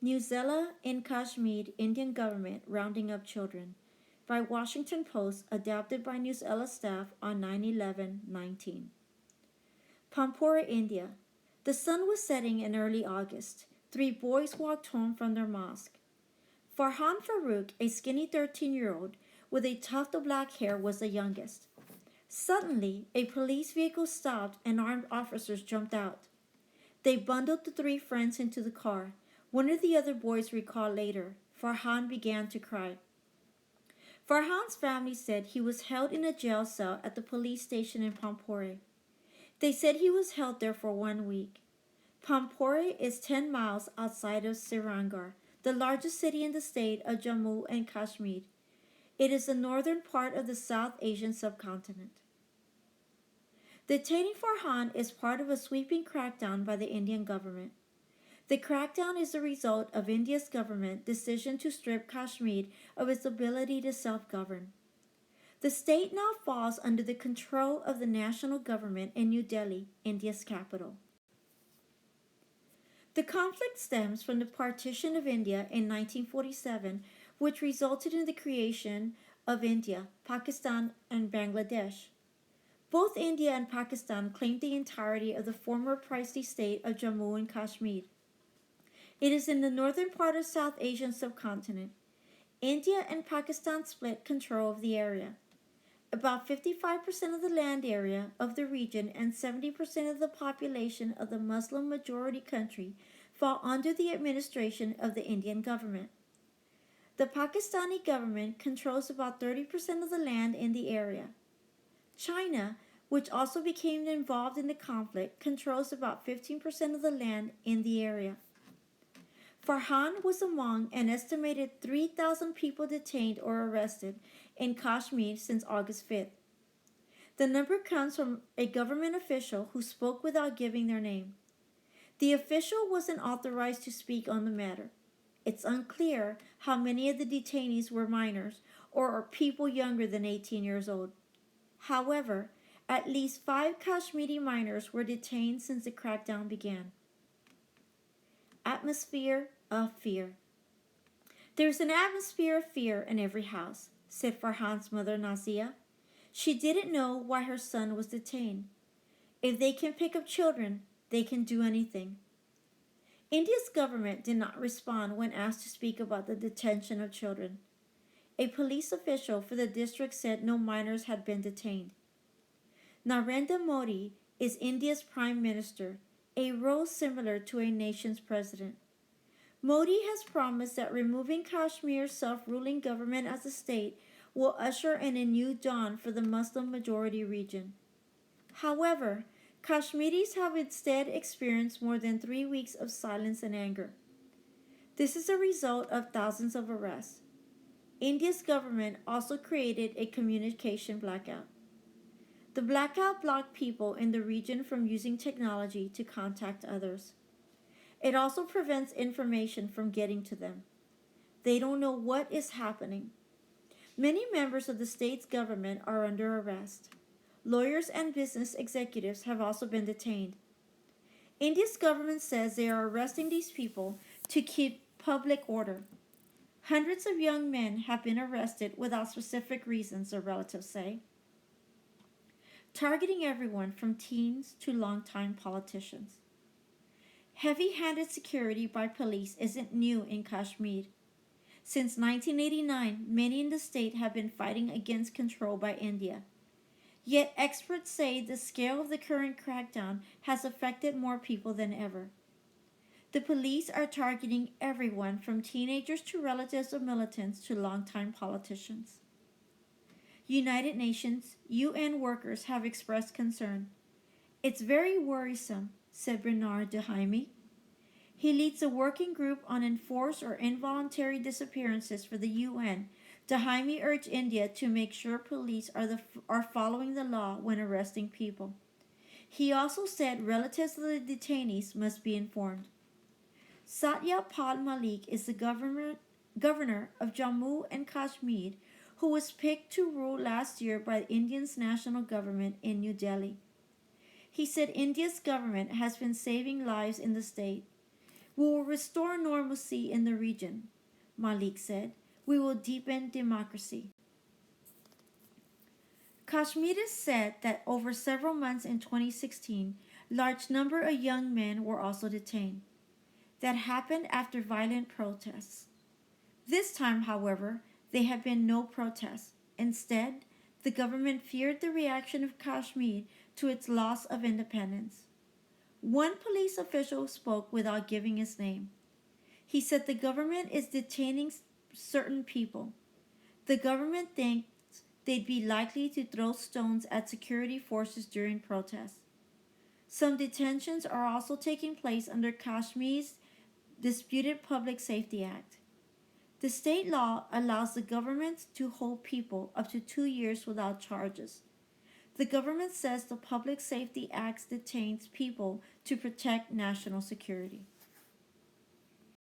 NewsELA in Kashmir, Indian government rounding up children. By Washington Post, adapted by NewsELA staff on 9/11/19. Pampore, India. The sun was setting in early August. Three boys walked home from their mosque. Farhan Farouk, a skinny 13-year-old with a tuft of black hair, was the youngest. Suddenly, a police vehicle stopped and armed officers jumped out. They bundled the three friends into the car. One of the other boys recalled later. Farhan began to cry. Farhan's family said he was held in a jail cell at the police station in Pampore. They said he was held there for 1 week. Pampore is 10 miles outside of Srinagar, the largest city in the state of Jammu and Kashmir. It is the northern part of the South Asian subcontinent. Detaining Farhan is part of a sweeping crackdown by the Indian government. The crackdown is the result of India's government decision to strip Kashmir of its ability to self-govern. The state now falls under the control of the national government in New Delhi, India's capital. The conflict stems from the partition of India in 1947, which resulted in the creation of India, Pakistan, and Bangladesh. Both India and Pakistan claimed the entirety of the former princely state of Jammu and Kashmir. It is in the northern part of South Asian subcontinent. India and Pakistan split control of the area. About 55% of the land area of the region and 70% of the population of the Muslim-majority country fall under the administration of the Indian government. The Pakistani government controls about 30% of the land in the area. China, which also became involved in the conflict, controls about 15% of the land in the area. Farhan was among an estimated 3,000 people detained or arrested in Kashmir since August 5th. The number comes from a government official who spoke without giving their name. The official wasn't authorized to speak on the matter. It's unclear how many of the detainees were minors or are people younger than 18 years old. However, at least 5 Kashmiri minors were detained since the crackdown began. Atmosphere of fear. There's an atmosphere of fear in every house, said Farhan's mother Nazia. She didn't know why her son was detained. If they can pick up children, they can do anything. India's government did not respond when asked to speak about the detention of children. A police official for the district said no minors had been detained. Narendra Modi is India's Prime Minister, a role similar to a nation's president. Modi has promised that removing Kashmir's self-ruling government as a state will usher in a new dawn for the Muslim-majority region. However, Kashmiris have instead experienced more than 3 weeks of silence and anger. This is a result of thousands of arrests. India's government also created a communication blackout. The blackout blocked people in the region from using technology to contact others. It also prevents information from getting to them. They don't know what is happening. Many members of the state's government are under arrest. Lawyers and business executives have also been detained. India's government says they are arresting these people to keep public order. Hundreds of young men have been arrested without specific reasons, their relatives say, targeting everyone from teens to longtime politicians. Heavy-handed security by police isn't new in Kashmir. Since 1989, many in the state have been fighting against control by India. Yet experts say the scale of the current crackdown has affected more people than ever. The police are targeting everyone from teenagers to relatives of militants to longtime politicians. United Nations UN workers have expressed concern. It's very worrisome, said Bernard de Jaime. He leads a working group on enforced or involuntary disappearances for the UN. De Jaime urged India to make sure police are following the law when arresting people. He also said relatives of the detainees must be informed. Satya Pal Malik is the governor of Jammu and Kashmir, who was picked to rule last year by India's national government in New Delhi. He said India's government has been saving lives in the state. We will restore normalcy in the region, Malik said. We will deepen democracy. Kashmiris said that over several months in 2016, large number of young men were also detained. That happened after violent protests. This time, however, there have been no protests. Instead, the government feared the reaction of Kashmir to its loss of independence. One police official spoke without giving his name. He said the government is detaining certain people. The government thinks they'd be likely to throw stones at security forces during protests. Some detentions are also taking place under Kashmir's Disputed Public Safety Act. The state law allows the government to hold people up to 2 years without charges. The government says the Public Safety Act detains people to protect national security.